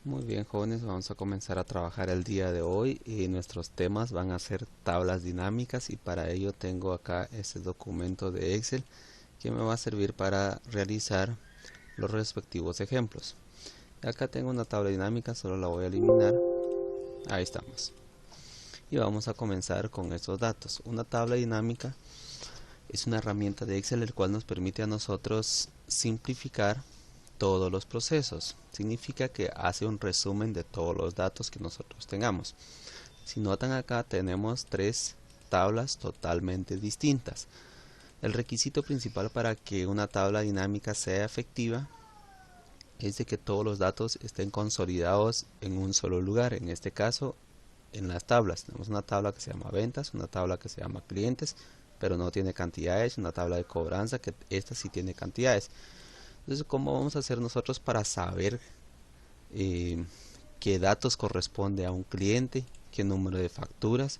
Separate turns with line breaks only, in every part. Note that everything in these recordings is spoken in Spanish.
Muy bien, jóvenes, vamos a comenzar a trabajar el día de hoy y nuestros temas van a ser tablas dinámicas y para ello tengo acá este documento de Excel que me va a servir para realizar los respectivos ejemplos. Acá tengo una tabla dinámica, solo la voy a eliminar. Ahí estamos. Y vamos a comenzar con estos datos. Una tabla dinámica es una herramienta de Excel el cual nos permite a nosotros simplificar todos los procesos. Significa que hace un resumen de todos los datos que nosotros tengamos. Si notan acá tenemos tres tablas totalmente distintas. El requisito principal para que una tabla dinámica sea efectiva es de que todos los datos estén consolidados en un solo lugar. En este caso, en las tablas. Tenemos una tabla que se llama ventas, una tabla que se llama clientes, pero no tiene cantidades, una tabla de cobranza que esta sí tiene cantidades. Entonces, ¿cómo vamos a hacer nosotros para saber qué datos corresponde a un cliente, qué número de facturas?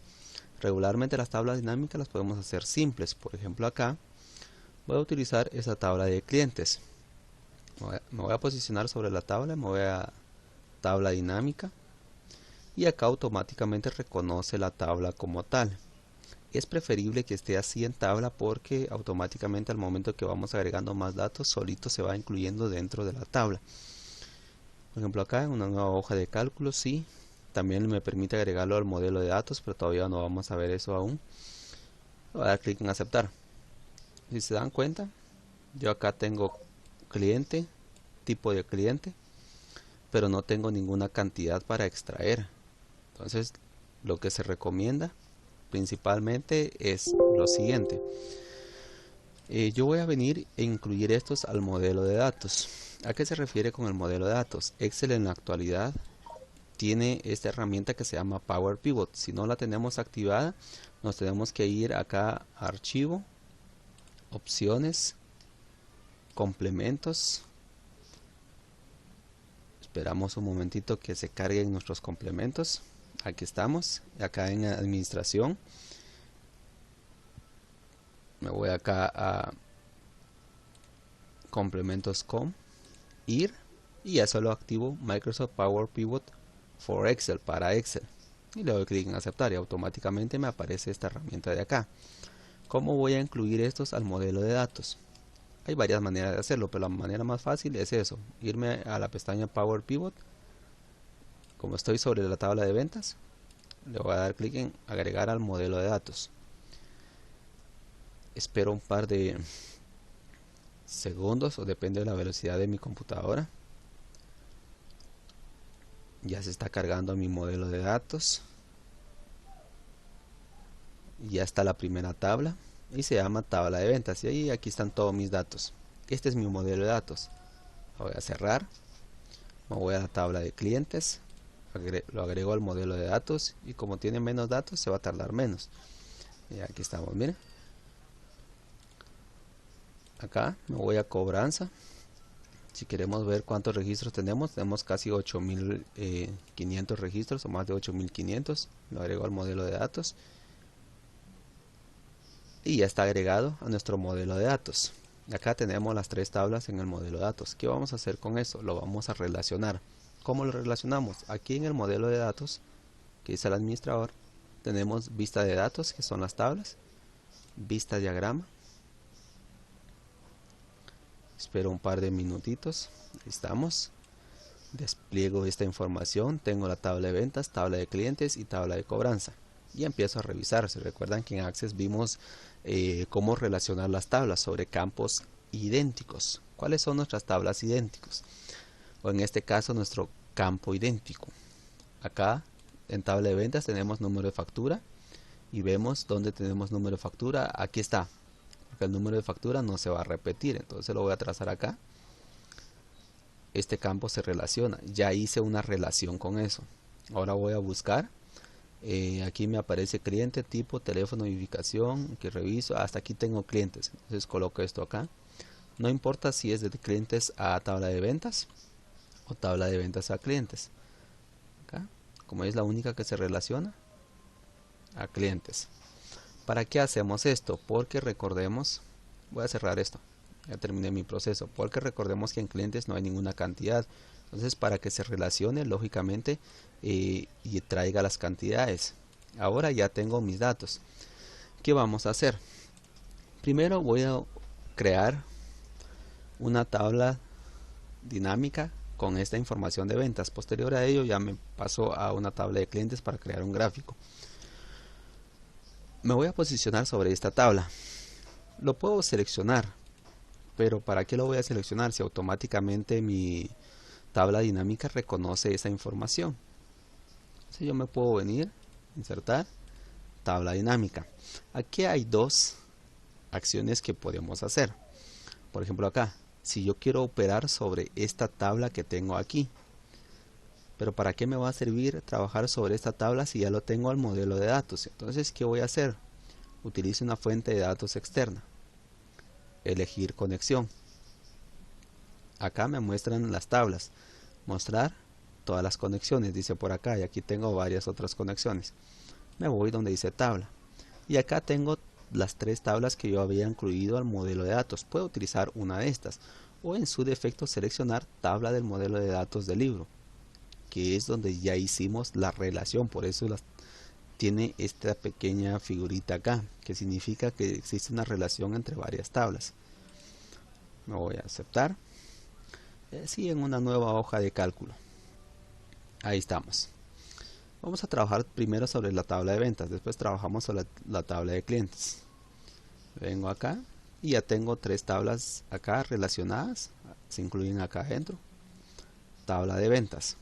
Regularmente las tablas dinámicas las podemos hacer simples. Por ejemplo, acá voy a utilizar esa tabla de clientes. Me voy a posicionar sobre la tabla, me voy a tabla dinámica y acá automáticamente reconoce la tabla como tal. Es preferible que esté así en tabla porque automáticamente al momento que vamos agregando más datos solito se va incluyendo dentro de la tabla. Por ejemplo, acá en una nueva hoja de cálculo, sí, también me permite agregarlo al modelo de datos, pero todavía no vamos a ver eso aún. Voy a dar clic en aceptar. Si se dan cuenta, yo acá tengo cliente, tipo de cliente, pero no tengo ninguna cantidad para extraer. Entonces, lo que se recomienda principalmente es lo siguiente. Yo voy a venir e incluir estos al modelo de datos. ¿A qué se refiere con el modelo de datos? Excel en la actualidad tiene esta herramienta que se llama Power Pivot. Si no la tenemos activada, nos tenemos que ir acá a Archivo, Opciones, Complementos. Esperamos un momentito que se carguen nuestros complementos. Aquí estamos, acá en Administración. Me voy acá a Complementos com, ir, y ya solo activo Microsoft Power Pivot for Excel, para Excel. Y le doy clic en aceptar y automáticamente me aparece esta herramienta de acá. ¿Cómo voy a incluir estos al modelo de datos? Hay varias maneras de hacerlo, pero la manera más fácil es eso, irme a la pestaña Power Pivot. Como estoy sobre la tabla de ventas, le voy a dar clic en agregar al modelo de datos. Espero un par de segundos, o depende de la velocidad de mi computadora. Ya se está cargando mi modelo de datos. Ya está la primera tabla y se llama tabla de ventas, y ahí aquí están todos mis datos. Este es mi modelo de datos. Lo voy a cerrar, me voy a la tabla de clientes, lo agrego al modelo de datos, y como tiene menos datos se va a tardar menos. Y aquí estamos, miren. Acá me voy a cobranza. Si queremos ver cuántos registros tenemos casi 8500 registros, o más de 8500. Lo agrego al modelo de datos y ya está agregado a nuestro modelo de datos. Acá tenemos las tres tablas en el modelo de datos. ¿Qué vamos a hacer con esto? Lo vamos a relacionar. ¿Cómo lo relacionamos? Aquí en el modelo de datos que dice el administrador, tenemos vista de datos, que son las tablas, vista diagrama. Espero un par de minutitos. Ahí estamos. Despliego esta información. Tengo la tabla de ventas, tabla de clientes y tabla de cobranza. Y empiezo a revisar. Se recuerdan que en Access vimos cómo relacionar las tablas sobre campos idénticos. ¿Cuáles son nuestras tablas idénticos? O en este caso nuestro campo idéntico. Acá en tabla de ventas tenemos número de factura y vemos dónde tenemos número de factura. Aquí está, porque el número de factura no se va a repetir, entonces lo voy a trazar acá. Este campo se relaciona, ya hice una relación con eso. Ahora voy a buscar. Aquí me aparece cliente, tipo, teléfono y ubicación, que reviso. Hasta aquí tengo clientes, entonces coloco esto acá. No importa si es de clientes a tabla de ventas o tabla de ventas a clientes. Acá, como es la única que se relaciona a clientes. ¿Para qué hacemos esto? Porque recordemos, voy a cerrar esto, ya terminé mi proceso, porque recordemos que en clientes no hay ninguna cantidad. Entonces, para que se relacione lógicamente y traiga las cantidades. Ahora ya tengo mis datos. ¿Qué vamos a hacer? Primero voy a crear una tabla dinámica con esta información de ventas. Posterior a ello ya me paso a una tabla de clientes para crear un gráfico. Me voy a posicionar sobre esta tabla. Lo puedo seleccionar, pero ¿para qué lo voy a seleccionar si automáticamente mi tabla dinámica reconoce esa información? Entonces yo me puedo venir, insertar, tabla dinámica. Aquí hay dos acciones que podemos hacer. Por ejemplo acá, si yo quiero operar sobre esta tabla que tengo aquí, pero ¿para qué me va a servir trabajar sobre esta tabla si ya lo tengo al modelo de datos? Entonces, ¿qué voy a hacer? Utilice una fuente de datos externa. Elegir conexión. Acá me muestran las tablas. Mostrar todas las conexiones, dice por acá, y aquí tengo varias otras conexiones. Me voy donde dice tabla. Y acá tengo las tres tablas que yo había incluido al modelo de datos. Puedo utilizar una de estas. O en su defecto seleccionar tabla del modelo de datos del libro, que es donde ya hicimos la relación. Por eso tiene esta pequeña figurita acá, que significa que existe una relación entre varias tablas. Me voy a aceptar. Sí, en una nueva hoja de cálculo. Ahí estamos. Vamos a trabajar primero sobre la tabla de ventas, después trabajamos sobre la tabla de clientes. Vengo acá y ya tengo tres tablas acá relacionadas, se incluyen acá adentro. Tabla de ventas.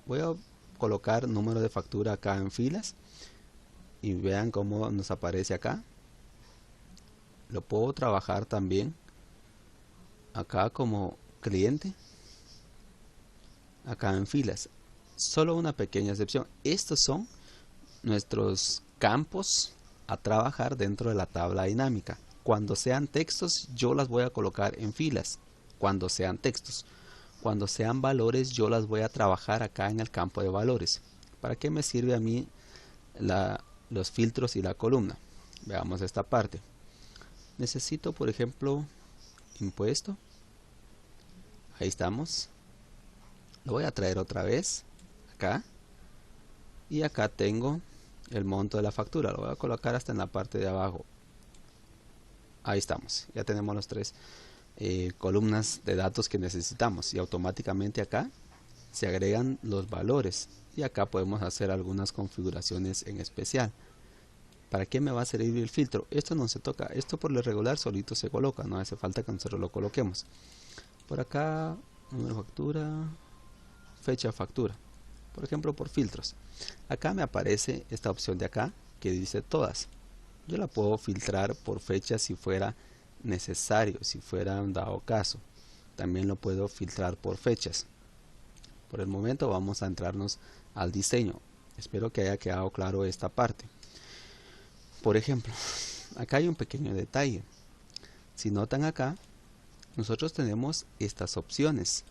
Voy a colocar número de factura acá en filas y vean cómo nos aparece acá. Lo puedo trabajar también acá como cliente, acá en filas. Solo una pequeña excepción: estos son nuestros campos a trabajar dentro de la tabla dinámica. Cuando sean textos yo las voy a colocar en filas, cuando sean textos. Cuando sean valores yo las voy a trabajar acá en el campo de valores. ¿Para qué me sirve a mí los filtros y la columna? Veamos esta parte. Necesito, por ejemplo, impuesto. Ahí estamos. Lo voy a traer otra vez acá. Y acá tengo el monto de la factura. Lo voy a colocar hasta en la parte de abajo. Ahí estamos. Ya tenemos los tres columnas de datos que necesitamos, y automáticamente acá se agregan los valores, y acá podemos hacer algunas configuraciones en especial. ¿Para qué me va a servir el filtro? Esto no se toca, esto por lo regular solito se coloca, no hace falta que nosotros lo coloquemos. Por acá, número de factura, fecha de factura, por ejemplo, por filtros. Acá me aparece esta opción de acá que dice todas. Yo la puedo filtrar por fecha si fuera necesario, si fuera un dado caso. También lo puedo filtrar por fechas. Por el momento vamos a entrarnos al diseño. Espero que haya quedado claro esta parte. Por ejemplo, acá hay un pequeño detalle. Si notan acá, nosotros tenemos estas opciones.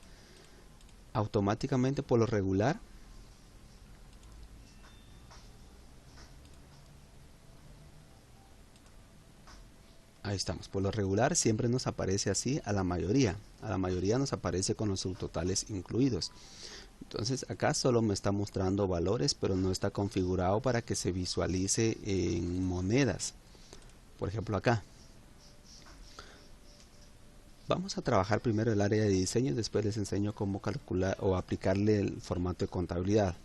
Automáticamente, por lo regular, ahí estamos. Por lo regular siempre nos aparece así a la mayoría. A la mayoría nos aparece con los subtotales incluidos. Entonces acá solo me está mostrando valores, pero no está configurado para que se visualice en monedas. Por ejemplo acá. Vamos a trabajar primero el área de diseño y después les enseño cómo calcular o aplicarle el formato de contabilidad.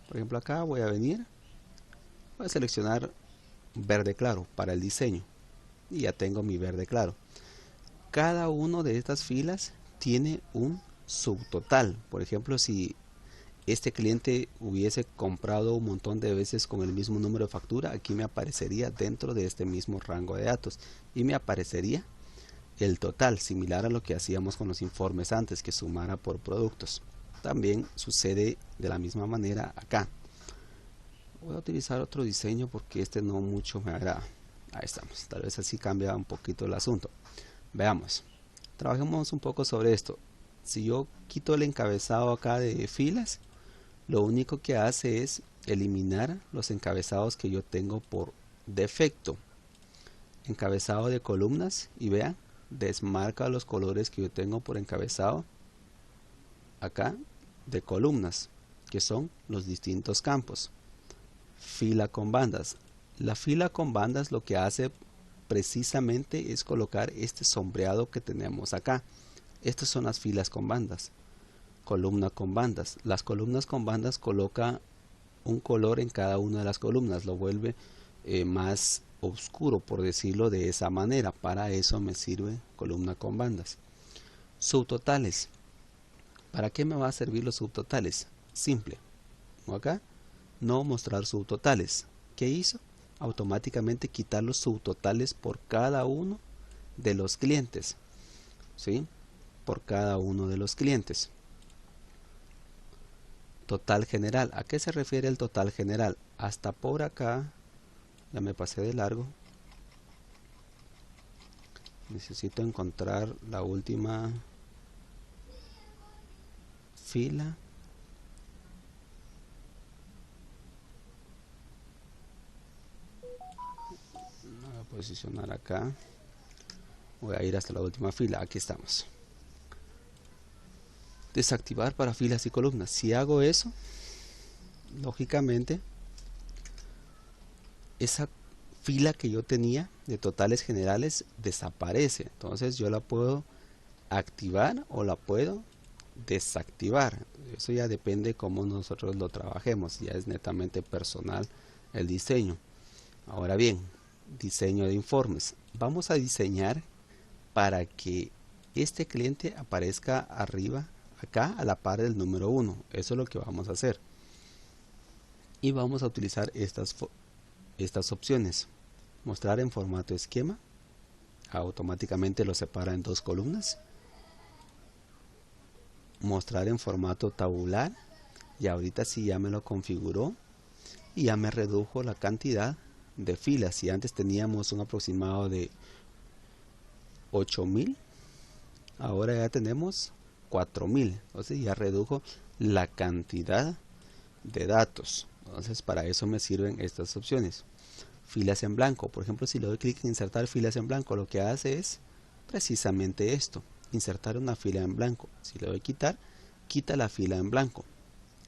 Por ejemplo acá voy a venir. Voy a seleccionar verde claro para el diseño. Y ya tengo mi verde claro. Cada uno de estas filas tiene un subtotal. Por ejemplo, si este cliente hubiese comprado un montón de veces con el mismo número de factura, aquí me aparecería dentro de este mismo rango de datos y me aparecería el total, similar a lo que hacíamos con los informes antes, que sumara por productos. También sucede de la misma manera acá. Voy a utilizar otro diseño porque este no mucho me agrada. Ahí estamos, tal vez así cambia un poquito el asunto. Veamos, trabajemos un poco sobre esto. Si yo quito el encabezado acá de filas, lo único que hace es eliminar los encabezados que yo tengo por defecto. Encabezado de columnas, y vean, desmarca los colores que yo tengo por encabezado. acá de columnas, que son los distintos campos. Fila con bandas. La fila con bandas lo que hace precisamente es colocar este sombreado que tenemos acá. Estas son las filas con bandas. Columna con bandas. Las columnas con bandas coloca un color en cada una de las columnas, lo vuelve más oscuro, por decirlo de esa manera. Para eso me sirve columna con bandas. Subtotales. ¿Para qué me va a servir los subtotales? Simple. Acá, no mostrar subtotales. ¿Qué hizo? Automáticamente quitar los subtotales por cada uno de los clientes. ¿Sí? Por cada uno de los clientes. Total general. ¿A qué se refiere el total general? Hasta por acá, ya me pasé de largo. Necesito encontrar la última fila. Voy a posicionar acá. Voy a ir hasta la última fila. Aquí estamos. Desactivar para filas y columnas. Si hago eso, lógicamente esa fila que yo tenía de totales generales desaparece. Entonces yo la puedo activar o la puedo desactivar. Eso ya depende cómo nosotros lo trabajemos. Ya es netamente personal el diseño. Ahora bien, diseño de informes. Vamos a diseñar para que este cliente aparezca arriba, acá a la par del número 1. Eso es lo que vamos a hacer. Y vamos a utilizar estas opciones. Mostrar en formato esquema. Automáticamente lo separa en dos columnas. Mostrar en formato tabular. Y ahorita sí ya me lo configuró. Y ya me redujo la cantidad de filas. Si antes teníamos un aproximado de 8000, ahora ya tenemos 4000. Entonces ya redujo la cantidad de datos. Entonces para eso me sirven estas opciones. Filas en blanco. Por ejemplo, si le doy clic en insertar filas en blanco, lo que hace es precisamente esto. Insertar una fila en blanco. Si le doy quitar, quita la fila en blanco.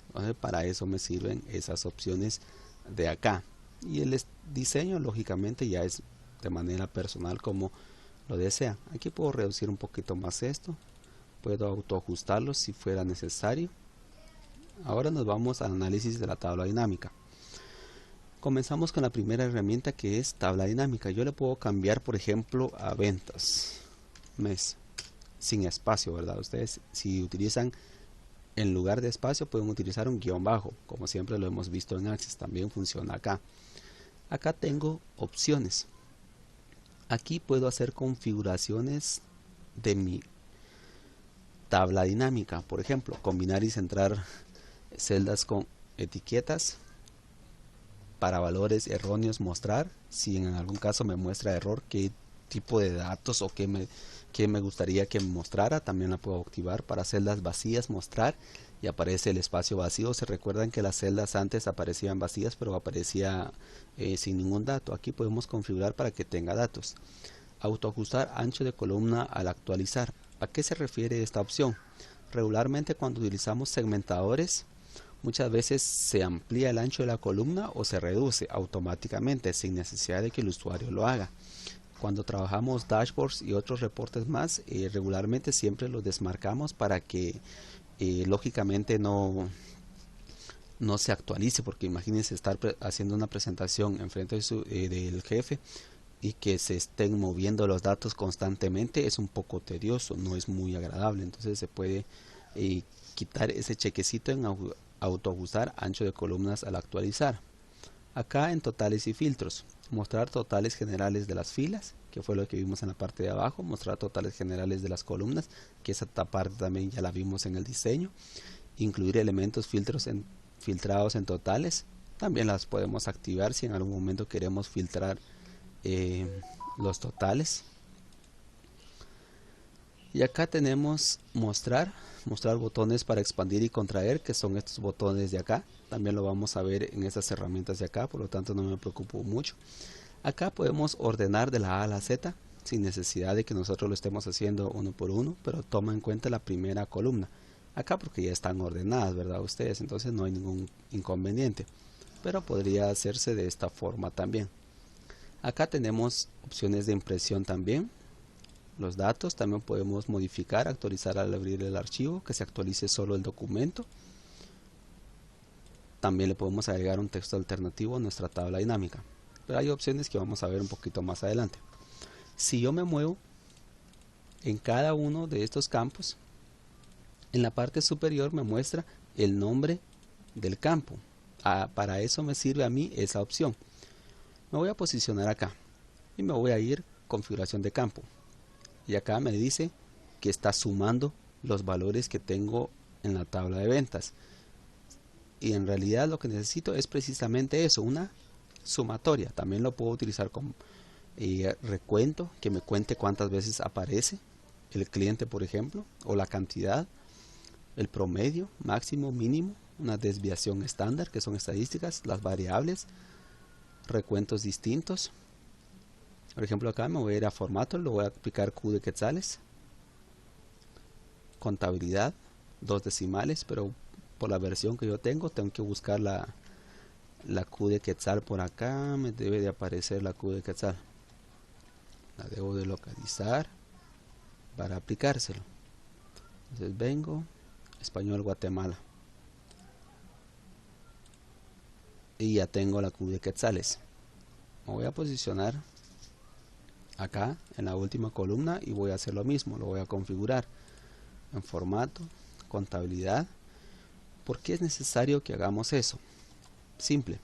Entonces para eso me sirven esas opciones de acá. Y el diseño lógicamente ya es de manera personal como lo desea. Aquí puedo reducir un poquito más esto. Puedo autoajustarlo si fuera necesario. Ahora nos vamos al análisis de la tabla dinámica. Comenzamos con la primera herramienta, que es tabla dinámica. Yo le puedo cambiar, por ejemplo, a ventas mes sin espacio, ¿verdad? Ustedes, si utilizan en lugar de espacio, pueden utilizar un guión bajo, como siempre lo hemos visto en Access. También funciona acá. Acá tengo opciones. Aquí puedo hacer configuraciones de mi tabla dinámica. Por ejemplo, combinar y centrar celdas con etiquetas. Para valores erróneos, mostrar. Si en algún caso me muestra error, qué tipo de datos o qué me gustaría que me mostrara, también la puedo activar. Para celdas vacías, mostrar, y aparece el espacio vacío. Se recuerdan que las celdas antes aparecían vacías, pero aparecía sin ningún dato. Aquí podemos configurar para que tenga datos. Autoajustar ancho de columna al actualizar. ¿A qué se refiere esta opción? Regularmente cuando utilizamos segmentadores, muchas veces se amplía el ancho de la columna o se reduce automáticamente sin necesidad de que el usuario lo haga. Cuando trabajamos dashboards y otros reportes más, regularmente siempre los desmarcamos para que lógicamente no se actualice, porque imagínense estar haciendo una presentación en frente del jefe y que se estén moviendo los datos constantemente. Es un poco tedioso, no es muy agradable. Entonces se puede quitar ese chequecito en autoajustar ancho de columnas al actualizar. Acá en totales y filtros, mostrar totales generales de las filas, que fue lo que vimos en la parte de abajo. Mostrar totales generales de las columnas, que esa parte también ya la vimos en el diseño. Incluir elementos filtrados en totales, también las podemos activar si en algún momento queremos filtrar los totales. Y acá tenemos mostrar botones para expandir y contraer, que son estos botones de acá. También lo vamos a ver en estas herramientas de acá, por lo tanto no me preocupo mucho. Acá podemos ordenar de la A a la Z sin necesidad de que nosotros lo estemos haciendo uno por uno, pero toma en cuenta la primera columna. acá porque ya están ordenadas, ¿verdad? Ustedes, entonces no hay ningún inconveniente, pero podría hacerse de esta forma también. Acá tenemos opciones de impresión también. Los datos también podemos modificar, actualizar al abrir el archivo, que se actualice solo el documento. También le podemos agregar un texto alternativo a nuestra tabla dinámica, pero hay opciones que vamos a ver un poquito más adelante. Si yo me muevo en cada uno de estos campos, en la parte superior me muestra el nombre del campo. Para eso me sirve a mí esa opción. Me voy a posicionar acá y me voy a ir configuración de campo, y acá me dice que está sumando los valores que tengo en la tabla de ventas, y en realidad lo que necesito es precisamente eso, una sumatoria. También lo puedo utilizar como recuento, que me cuente cuántas veces aparece el cliente, por ejemplo, o la cantidad, el promedio, máximo, mínimo, una desviación estándar, que son estadísticas, las variables, recuentos distintos. Por ejemplo, acá me voy a ir a formato, le voy a aplicar Q de quetzales, contabilidad, 2 decimales, pero por la versión que yo tengo que buscar la Q de quetzal por acá. Me debe de aparecer la Q de quetzal, la debo de localizar para aplicárselo. Entonces vengo, español Guatemala, y ya tengo la Q de quetzales. Me voy a posicionar acá en la última columna y voy a hacer lo mismo, lo voy a configurar en formato, contabilidad. ¿Por qué es necesario que hagamos eso? Simple,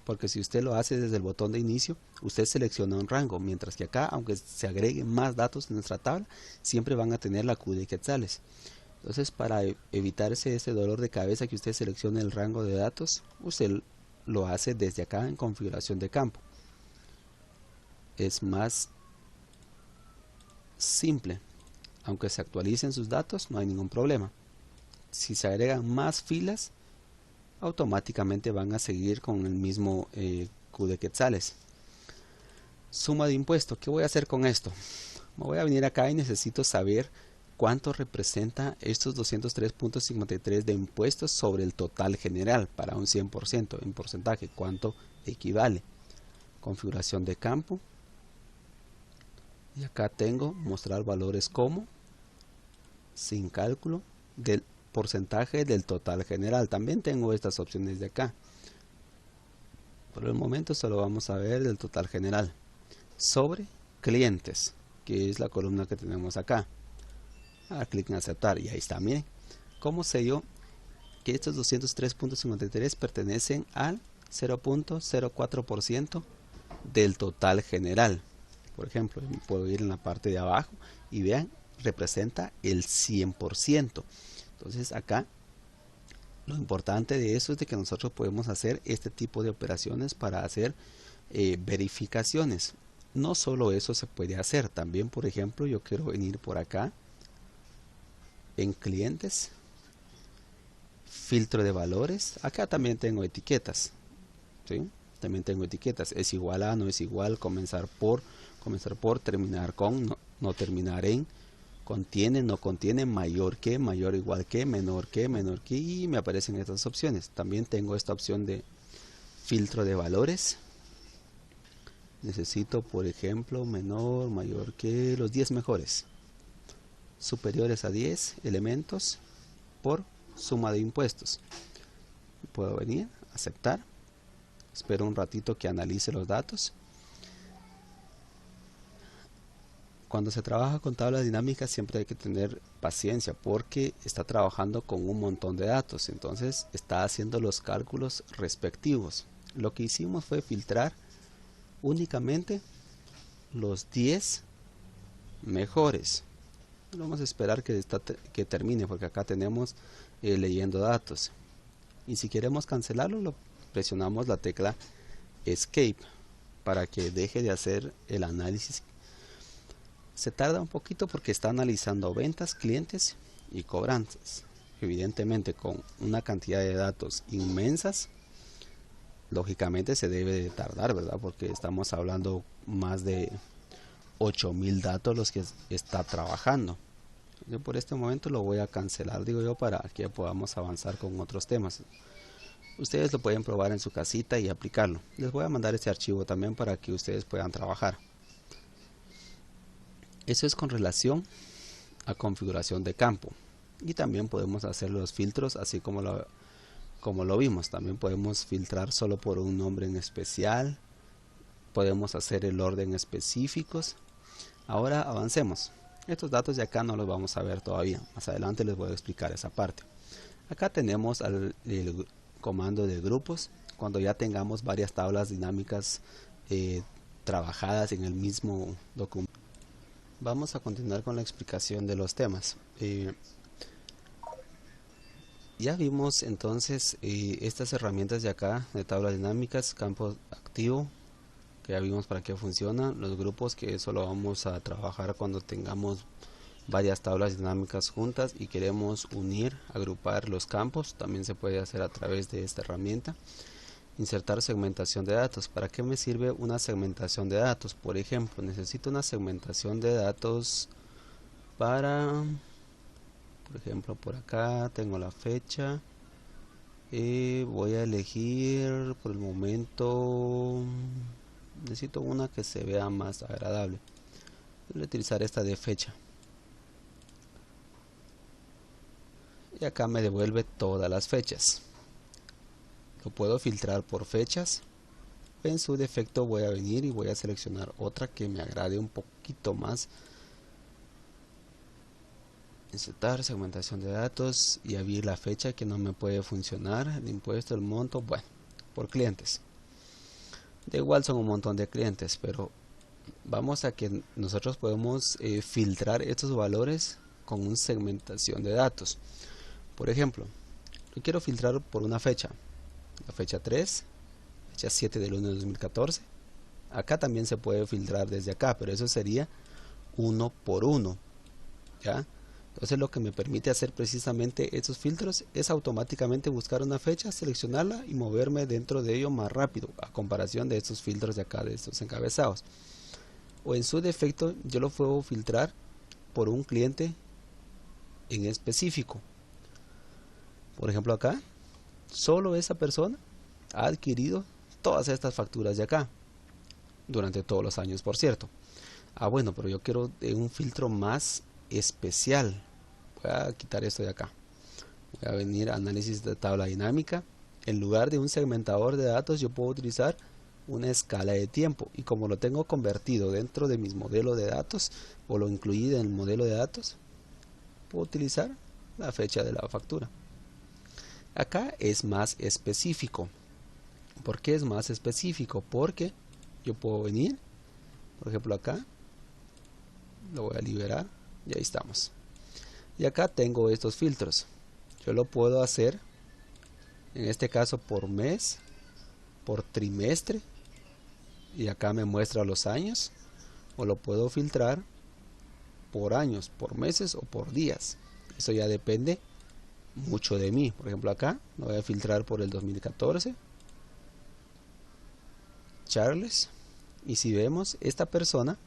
porque si usted lo hace desde el botón de inicio, usted selecciona un rango, mientras que acá, aunque se agreguen más datos en nuestra tabla, siempre van a tener la Q de quetzales. Entonces, para evitarse ese dolor de cabeza que usted seleccione el rango de datos, usted lo hace desde acá en configuración de campo. Es más simple. Aunque se actualicen sus datos, no hay ningún problema. Si se agregan más filas, automáticamente van a seguir con el mismo Q de quetzales. Suma de impuesto. ¿Qué voy a hacer con esto? Me voy a venir acá y necesito saber cuánto representa estos 203.53 de impuestos sobre el total general para un 100% en porcentaje. ¿Cuánto equivale? Configuración de campo. Y acá tengo mostrar valores como sin cálculo del porcentaje del total general. También tengo estas opciones de acá. Por el momento solo vamos a ver el total general sobre clientes, que es la columna que tenemos acá. Clic en aceptar y ahí está. Miren cómo sé yo que estos 203.53 pertenecen al 0.04% del total general. Por ejemplo, puedo ir en la parte de abajo y vean, representa el 100%. Entonces acá lo importante de eso es de que nosotros podemos hacer este tipo de operaciones para hacer verificaciones. No solo eso se puede hacer, también por ejemplo yo quiero venir por acá en clientes, filtro de valores. Acá también tengo etiquetas, ¿sí? También tengo etiquetas, es igual a, no es igual, comenzar por, terminar con, no terminar en, contiene, no contiene, mayor que, mayor o igual que, menor que, y me aparecen estas opciones. También tengo esta opción de filtro de valores. Necesito, por ejemplo, menor, mayor que, los 10 mejores, superiores a 10 elementos por suma de impuestos. Puedo venir, aceptar, espero un ratito que analice los datos. Cuando se trabaja con tablas dinámicas siempre hay que tener paciencia porque está trabajando con un montón de datos, entonces está haciendo los cálculos respectivos. Lo que hicimos fue filtrar únicamente los 10 mejores. Vamos a esperar que termine porque acá tenemos leyendo datos, y si queremos cancelarlo presionamos la tecla Escape para que deje de hacer el análisis. Se tarda un poquito porque está analizando ventas, clientes y cobranzas. Evidentemente con una cantidad de datos inmensas, lógicamente se debe de tardar, ¿verdad? Porque estamos hablando más de 8000 datos los que está trabajando. Yo por este momento lo voy a cancelar, digo yo, para que podamos avanzar con otros temas. Ustedes lo pueden probar en su casita y aplicarlo. Les voy a mandar este archivo también para que ustedes puedan trabajar. Eso es con relación a configuración de campo. Y también podemos hacer los filtros así como lo vimos. También podemos filtrar solo por un nombre en especial. Podemos hacer el orden específicos. Ahora avancemos. Estos datos de acá no los vamos a ver todavía. Más adelante les voy a explicar esa parte. Acá tenemos el comando de grupos. Cuando ya tengamos varias tablas dinámicas trabajadas en el mismo documento. Vamos a continuar con la explicación de los temas. Ya vimos entonces estas herramientas de acá de tablas dinámicas, campo activo, que ya vimos para qué funcionan, los grupos, que eso lo vamos a trabajar cuando tengamos varias tablas dinámicas juntas y queremos unir, agrupar los campos, también se puede hacer a través de esta herramienta. Insertar segmentación de datos. ¿Para qué me sirve una segmentación de datos? Por ejemplo, necesito una segmentación de datos para, por ejemplo, por acá tengo la fecha. Voy a elegir por el momento, necesito una que se vea más agradable. Voy a utilizar esta de fecha. Y acá me devuelve todas las fechas. Lo puedo filtrar por fechas. En su defecto voy a venir y voy a seleccionar otra que me agrade un poquito más. Insertar segmentación de datos y abrir la fecha que no me puede funcionar. El impuesto, el monto, bueno, por clientes. De igual son un montón de clientes, pero vamos a que nosotros podemos filtrar estos valores con una segmentación de datos. Por ejemplo, yo quiero filtrar por una fecha. La fecha 3, fecha 7 del 1 de 2014. Acá también se puede filtrar desde acá, pero eso sería 1 por 1. ¿Ya? Entonces lo que me permite hacer precisamente estos filtros es automáticamente buscar una fecha, seleccionarla y moverme dentro de ello más rápido, a comparación de estos filtros de acá, de estos encabezados. O en su defecto yo lo puedo filtrar por un cliente en específico. Por ejemplo acá, solo esa persona ha adquirido todas estas facturas de acá, durante todos los años, por cierto. Bueno, pero yo quiero un filtro más especial. Voy a quitar esto de acá. Voy a venir a análisis de tabla dinámica. En lugar de un segmentador de datos, yo puedo utilizar una escala de tiempo. Y como lo tengo convertido dentro de mis modelos de datos, o lo incluí en el modelo de datos, puedo utilizar la fecha de la factura. Acá es más específico. ¿Por qué es más específico? Porque yo puedo venir, por ejemplo acá, lo voy a liberar y ahí estamos. Y acá tengo estos filtros. Yo lo puedo hacer, en este caso por mes, por trimestre, y acá me muestra los años, o lo puedo filtrar por años, por meses o por días. Eso ya depende mucho de mí. Por ejemplo acá lo voy a filtrar por el 2014, Charles, y si vemos, esta persona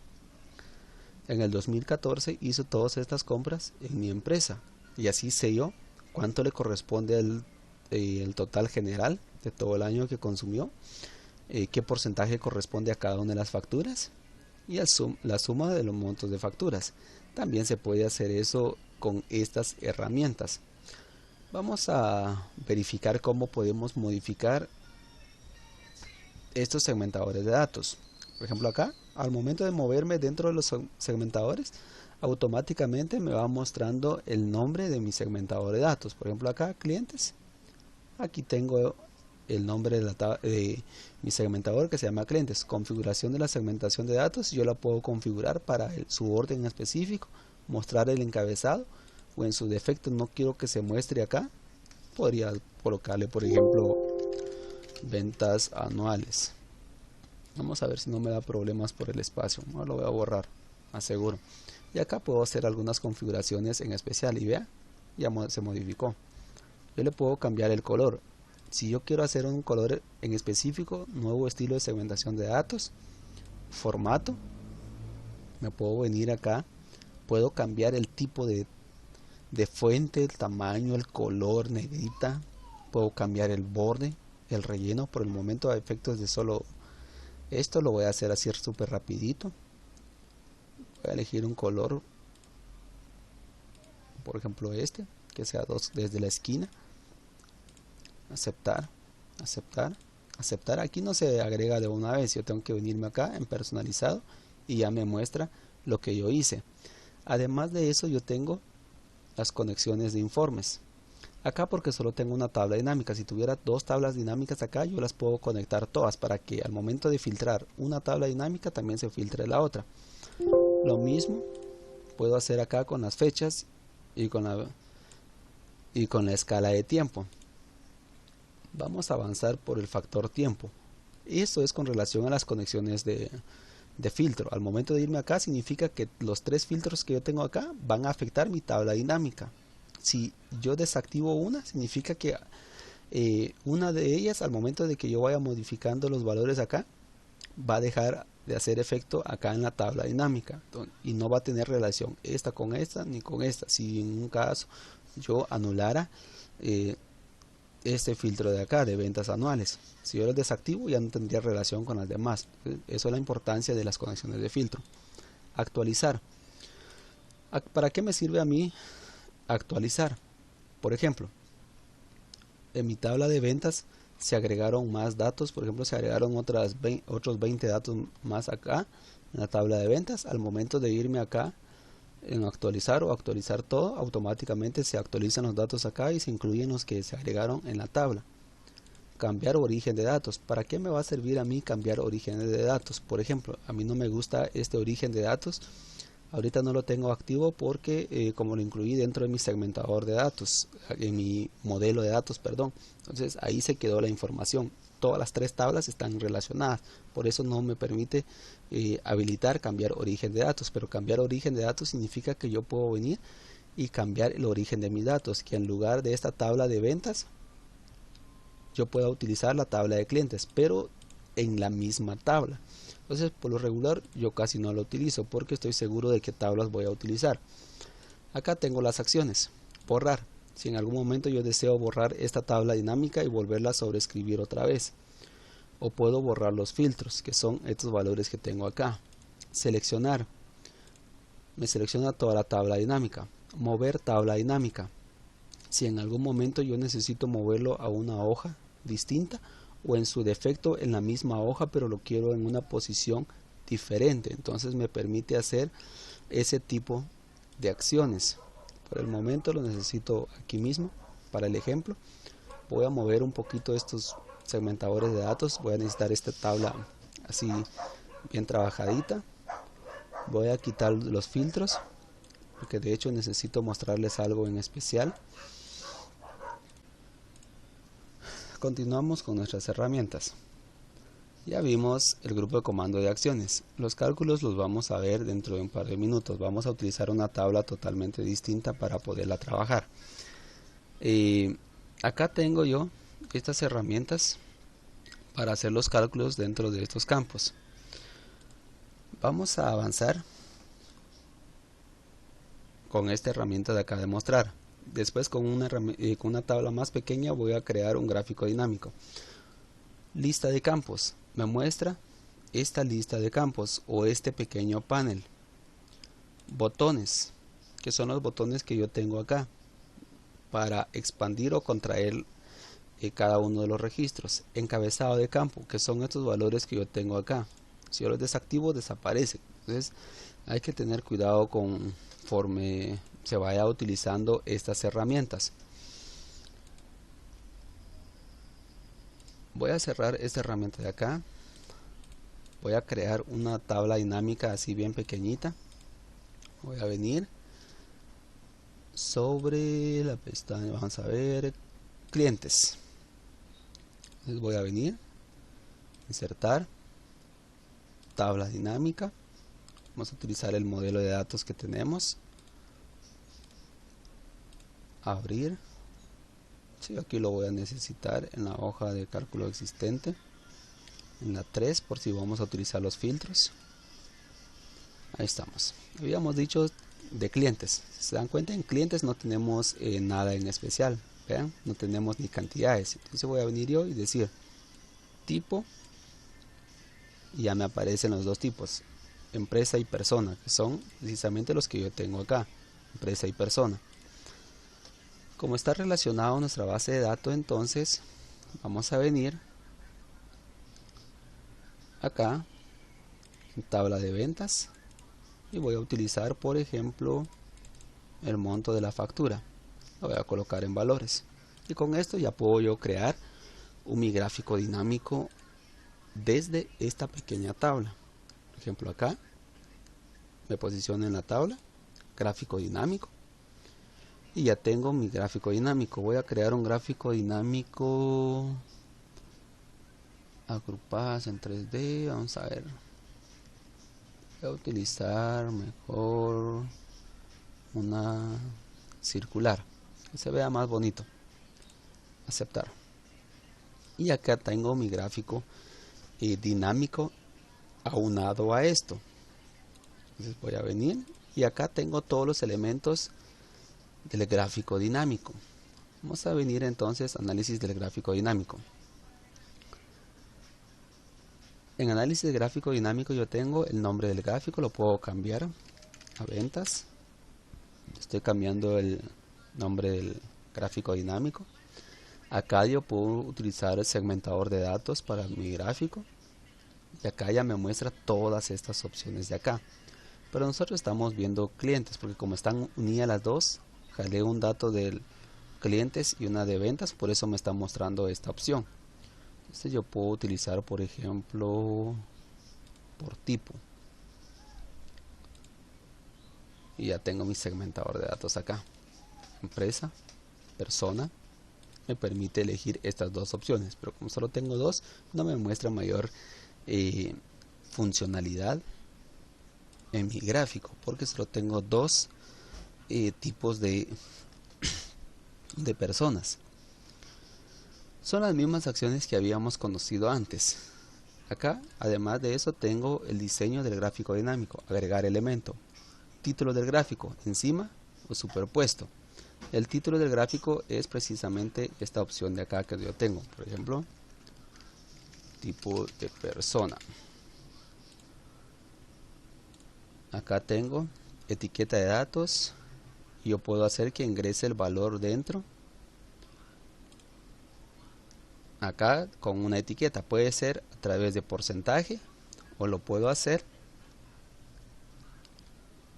en el 2014 hizo todas estas compras en mi empresa, y así sé yo cuánto le corresponde el total general de todo el año que consumió, qué porcentaje corresponde a cada una de las facturas y la suma de los montos de facturas. También se puede hacer eso con estas herramientas. Vamos a verificar cómo podemos modificar estos segmentadores de datos. Por ejemplo acá, al momento de moverme dentro de los segmentadores, automáticamente me va mostrando el nombre de mi segmentador de datos. Por ejemplo acá, clientes, aquí tengo el nombre de mi segmentador que se llama clientes. Configuración de la segmentación de datos, yo la puedo configurar para su orden específico, mostrar el encabezado, o en su defecto no quiero que se muestre acá, podría colocarle por ejemplo ventas anuales. Vamos a ver si no me da problemas por el espacio. No lo voy a borrar, aseguro. Y acá puedo hacer algunas configuraciones en especial. Y vea, ya se modificó. Yo le puedo cambiar el color. Si yo quiero hacer un color en específico, nuevo estilo de segmentación de datos, formato, me puedo venir acá. Puedo cambiar el tipo de de fuente, el tamaño, el color, negrita. Puedo cambiar el borde, el relleno. Por el momento, a efectos de solo esto, lo voy a hacer así súper rapidito. Voy a elegir un color, por ejemplo este, que sea desde la esquina. Aceptar, aceptar, aceptar. Aquí no se agrega de una vez, yo tengo que venirme acá en personalizado y ya me muestra lo que yo hice. Además de eso, yo tengo las conexiones de informes acá, porque solo tengo una tabla dinámica. Si tuviera dos tablas dinámicas acá, yo las puedo conectar todas para que al momento de filtrar una tabla dinámica también se filtre la otra. Lo mismo puedo hacer acá con las fechas y con la escala de tiempo. Vamos a avanzar por el factor tiempo. Esto es con relación a las conexiones de filtro. Al momento de irme acá, significa que los tres filtros que yo tengo acá van a afectar mi tabla dinámica. Si yo desactivo una, significa que una de ellas, al momento de que yo vaya modificando los valores acá, va a dejar de hacer efecto acá en la tabla dinámica y no va a tener relación esta con esta ni con esta. Si en un caso yo anulara este filtro de acá de ventas anuales, si yo lo desactivo, ya no tendría relación con las demás. Eso es la importancia de las conexiones de filtro. Actualizar. ¿Para qué me sirve a mí actualizar? Por ejemplo, en mi tabla de ventas se agregaron más datos. Por ejemplo, se agregaron otros 20 datos más acá en la tabla de ventas. Al momento de irme acá en actualizar o actualizar todo, automáticamente se actualizan los datos acá y se incluyen los que se agregaron en la tabla. Cambiar origen de datos. ¿Para qué me va a servir a mí cambiar orígenes de datos? Por ejemplo, a mí no me gusta este origen de datos. Ahorita no lo tengo activo porque como lo incluí dentro de mi segmentador de datos, en mi modelo de datos, perdón. Entonces ahí se quedó la información. Todas las tres tablas están relacionadas, por eso no me permite habilitar cambiar origen de datos. Pero cambiar origen de datos significa que yo puedo venir y cambiar el origen de mis datos, que en lugar de esta tabla de ventas yo pueda utilizar la tabla de clientes, pero en la misma tabla. Entonces, por lo regular yo casi no lo utilizo porque estoy seguro de qué tablas voy a utilizar. Acá tengo las acciones. Borrar. Si en algún momento yo deseo borrar esta tabla dinámica y volverla a sobreescribir otra vez. O puedo borrar los filtros, que son estos valores que tengo acá. Seleccionar. Me selecciona toda la tabla dinámica. Mover tabla dinámica. Si en algún momento yo necesito moverlo a una hoja distinta, o en su defecto en la misma hoja, pero lo quiero en una posición diferente, entonces me permite hacer ese tipo de acciones. Por el momento lo necesito aquí mismo para el ejemplo. Voy a mover un poquito estos segmentadores de datos. Voy a necesitar esta tabla así bien trabajadita. Voy a quitar los filtros porque de hecho necesito mostrarles algo en especial. Continuamos con nuestras herramientas. Ya vimos el grupo de comando de acciones. Los cálculos los vamos a ver dentro de un par de minutos. Vamos a utilizar una tabla totalmente distinta para poderla trabajar. Acá tengo yo estas herramientas para hacer los cálculos dentro de estos campos. Vamos a avanzar con esta herramienta de acá de mostrar. Después con una tabla más pequeña voy a crear un gráfico dinámico. Lista de campos. Me muestra esta lista de campos o este pequeño panel. Botones, que son los botones que yo tengo acá para expandir o contraer cada uno de los registros. Encabezado de campo, que son estos valores que yo tengo acá. Si yo los desactivo, desaparecen. Entonces hay que tener cuidado conforme se vaya utilizando estas herramientas. Voy a cerrar esta herramienta de acá. Voy a crear una tabla dinámica así bien pequeñita. Voy a venir sobre la pestaña, vamos a ver, clientes. Entonces voy a venir, insertar, tabla dinámica. Vamos a utilizar el modelo de datos que tenemos. Abrir. Sí, aquí lo voy a necesitar en la hoja de cálculo existente, en la 3, por si vamos a utilizar los filtros. Ahí estamos. Habíamos dicho de clientes. Si se dan cuenta, en clientes no tenemos nada en especial. Vean, no tenemos ni cantidades. Entonces voy a venir yo y decir tipo, y ya me aparecen los dos tipos, empresa y persona, que son precisamente los que yo tengo acá, empresa y persona. Como está relacionado a nuestra base de datos, entonces vamos a venir acá en tabla de ventas y voy a utilizar, por ejemplo, el monto de la factura. Lo voy a colocar en valores y con esto ya puedo yo crear mi gráfico dinámico desde esta pequeña tabla. Por ejemplo, acá me posiciono en la tabla gráfico dinámico y ya tengo mi gráfico dinámico. Voy a crear un gráfico dinámico agrupadas en 3D. Vamos a ver, voy a utilizar mejor una circular que se vea más bonito. Aceptar. Y acá tengo mi gráfico dinámico aunado a esto. Entonces voy a venir y acá tengo todos los elementos del gráfico dinámico. Vamos a venir entonces a análisis del gráfico dinámico. En análisis de gráfico dinámico yo tengo el nombre del gráfico, lo puedo cambiar a ventas. Estoy cambiando el nombre del gráfico dinámico. Acá yo puedo utilizar el segmentador de datos para mi gráfico. Y acá ya me muestra todas estas opciones de acá. Pero nosotros estamos viendo clientes, porque como están unidas las dos, jalé un dato de clientes y una de ventas, por eso me está mostrando esta opción. Entonces yo puedo utilizar, por ejemplo, por tipo. Y ya tengo mi segmentador de datos acá. Empresa, persona, me permite elegir estas dos opciones, pero como solo tengo dos, no me muestra mayor funcionalidad en mi gráfico, porque solo tengo dos tipos de personas. Son las mismas acciones que habíamos conocido antes. Acá, además de eso, tengo el diseño del gráfico dinámico, agregar elemento, título del gráfico, encima o superpuesto. El título del gráfico es precisamente esta opción de acá que yo tengo, por ejemplo, tipo de persona. Acá tengo etiqueta de datos y yo puedo hacer que ingrese el valor dentro. Acá con una etiqueta, puede ser a través de porcentaje o lo puedo hacer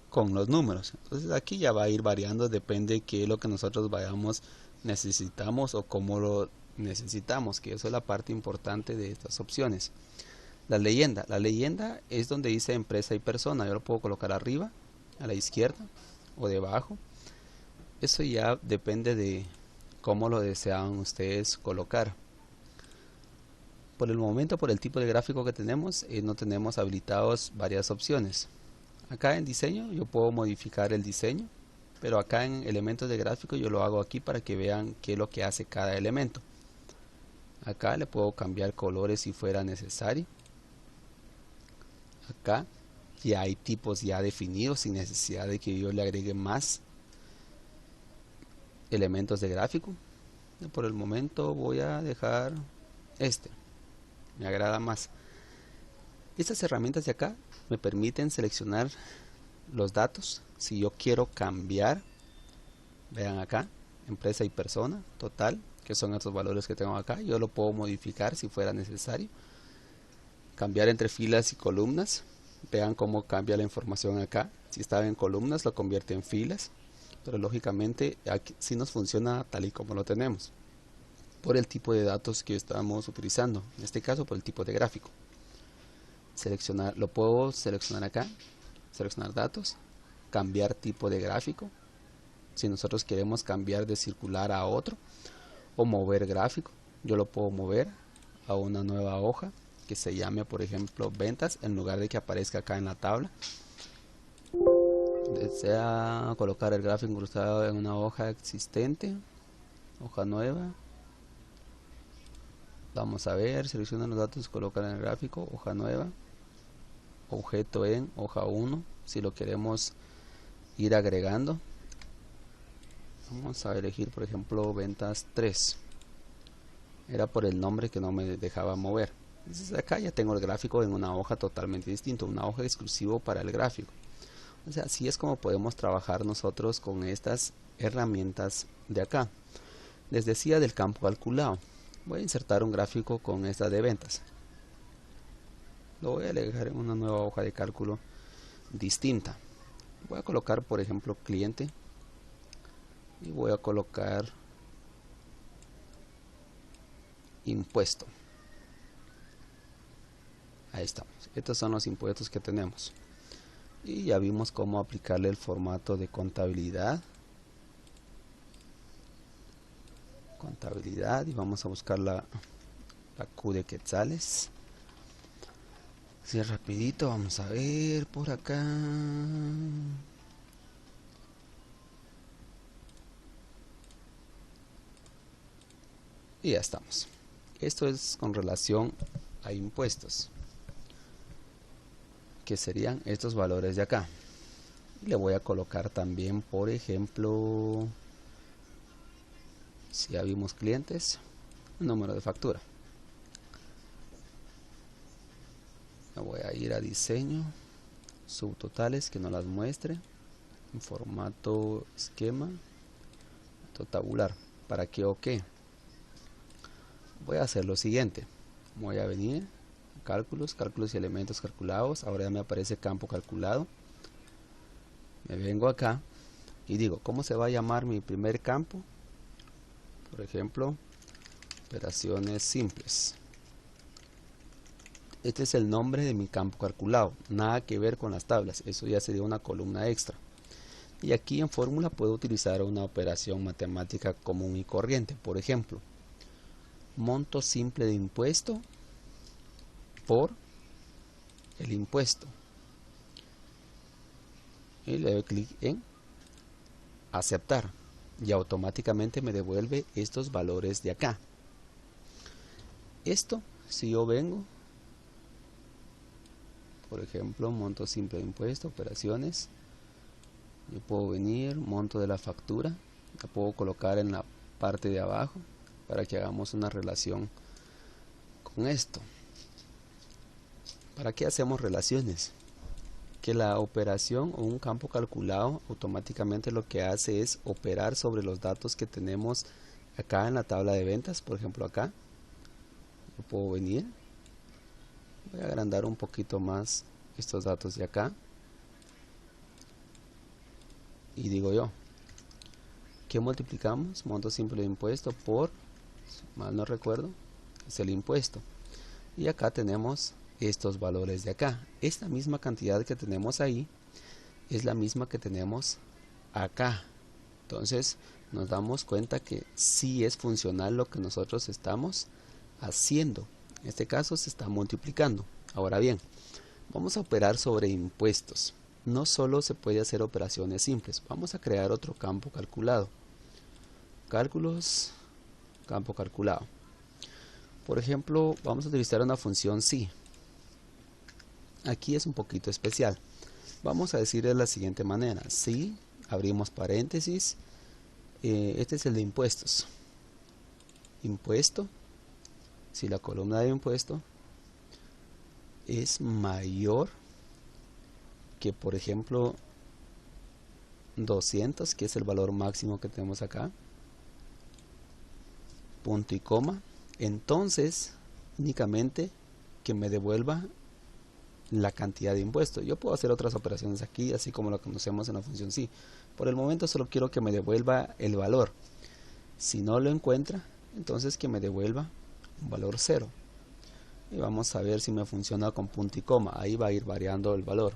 con los números. Entonces aquí ya va a ir variando, depende de qué es lo que nosotros necesitamos o cómo lo necesitamos, que eso es la parte importante de estas opciones. La leyenda es donde dice empresa y persona. Yo lo puedo colocar arriba, a la izquierda o debajo. Eso ya depende de cómo lo desean ustedes colocar. Por el momento, por el tipo de gráfico que tenemos, no tenemos habilitados varias opciones. Acá en diseño yo puedo modificar el diseño, pero acá en elementos de gráfico yo lo hago aquí para que vean qué es lo que hace cada elemento. Acá le puedo cambiar colores si fuera necesario. Acá ya hay tipos ya definidos sin necesidad de que yo le agregue más elementos de gráfico. Por el momento voy a dejar este, me agrada más. Estas herramientas de acá me permiten seleccionar los datos. Si yo quiero cambiar, vean acá, empresa y persona, total, que son estos valores que tengo acá, yo lo puedo modificar si fuera necesario. Cambiar entre filas y columnas, vean cómo cambia la información acá. Si estaba en columnas lo convierte en filas, pero lógicamente aquí sí nos funciona tal y como lo tenemos, por el tipo de datos que estamos utilizando, en este caso por el tipo de gráfico. Seleccionar, lo puedo seleccionar acá, seleccionar datos, cambiar tipo de gráfico, si nosotros queremos cambiar de circular a otro, o mover gráfico, yo lo puedo mover a una nueva hoja que se llame, por ejemplo, ventas, en lugar de que aparezca acá en la tabla. Desea colocar el gráfico incrustado en una hoja existente, hoja nueva. Vamos a ver, selecciona los datos, colocar en el gráfico, hoja nueva, objeto en hoja 1, si lo queremos ir agregando. Vamos a elegir por ejemplo ventas 3. Era por el nombre que no me dejaba mover. Entonces acá ya tengo el gráfico en una hoja totalmente distinta, una hoja exclusivo para el gráfico. O sea, así es como podemos trabajar nosotros con estas herramientas de acá. Les decía del campo calculado. Voy a insertar un gráfico con esta de ventas. Lo voy a dejar en una nueva hoja de cálculo distinta. Voy a colocar por ejemplo cliente y voy a colocar impuesto. Ahí estamos. Estos son los impuestos que tenemos. Y ya vimos cómo aplicarle el formato de contabilidad. Y vamos a buscar la Q de quetzales. Así rapidito, vamos a ver por acá. Y ya estamos. Esto es con relación a impuestos, que serían estos valores de acá. Y le voy a colocar también, por ejemplo, si ya vimos clientes, número de factura. Me voy a ir a diseño, subtotales, que no las muestre, en formato esquema, tabular. ¿Para qué o qué? Voy a hacer lo siguiente. Voy a venir a cálculos y elementos calculados. Ahora ya me aparece campo calculado. Me vengo acá y digo, ¿cómo se va a llamar mi primer campo? Por ejemplo, operaciones simples. Este es el nombre de mi campo calculado, nada que ver con las tablas, eso ya sería una columna extra. Y aquí en fórmula puedo utilizar una operación matemática común y corriente. Por ejemplo, monto simple de impuesto por el impuesto. Y le doy clic en aceptar y automáticamente me devuelve estos valores de acá. Esto, si yo vengo, por ejemplo, monto simple de impuesto, operaciones, yo puedo venir, monto de la factura, la puedo colocar en la parte de abajo para que hagamos una relación con esto. ¿Para qué hacemos relaciones? Que la operación o un campo calculado automáticamente lo que hace es operar sobre los datos que tenemos acá en la tabla de ventas. Por ejemplo, acá yo puedo venir, voy a agrandar un poquito más estos datos de acá y digo yo, ¿qué multiplicamos? Monto simple de impuesto por, mal no recuerdo, es el impuesto. Y acá tenemos estos valores de acá. Esta misma cantidad que tenemos ahí es la misma que tenemos acá. Entonces nos damos cuenta que sí es funcional lo que nosotros estamos haciendo. En este caso se está multiplicando. Ahora bien, vamos a operar sobre impuestos. No solo se puede hacer operaciones simples. Vamos a crear otro campo calculado. Cálculos, campo calculado. Por ejemplo, vamos a utilizar una función si. Aquí es un poquito especial. Vamos a decir de la siguiente manera. Si abrimos paréntesis, este es el de impuestos. Impuesto, si la columna de impuesto es mayor que, por ejemplo, 200, que es el valor máximo que tenemos acá, punto y coma, entonces únicamente que me devuelva la cantidad de impuesto. Yo puedo hacer otras operaciones aquí, así como lo conocemos en la función si. Por el momento solo quiero que me devuelva el valor. Si no lo encuentra, entonces que me devuelva un valor 0. Y vamos a ver si me funciona con punto y coma. Ahí va a ir variando el valor.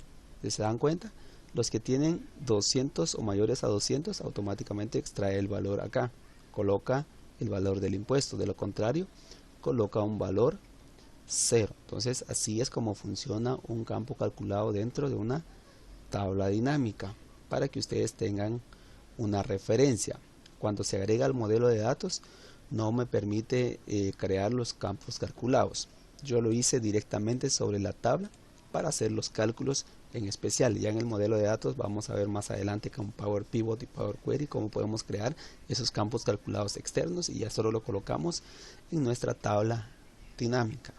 ¿Se dan cuenta? Los que tienen 200 o mayores a 200 automáticamente extrae el valor acá. Coloca el valor del impuesto. De lo contrario, coloca un valor 0. Entonces así es como funciona un campo calculado dentro de una tabla dinámica, para que ustedes tengan una referencia. Cuando se agrega al modelo de datos no me permite crear los campos calculados. Yo lo hice directamente sobre la tabla para hacer los cálculos En especial, ya en el modelo de datos vamos a ver más adelante con Power Pivot y Power Query cómo podemos crear esos campos calculados externos y ya solo lo colocamos en nuestra tabla dinámica.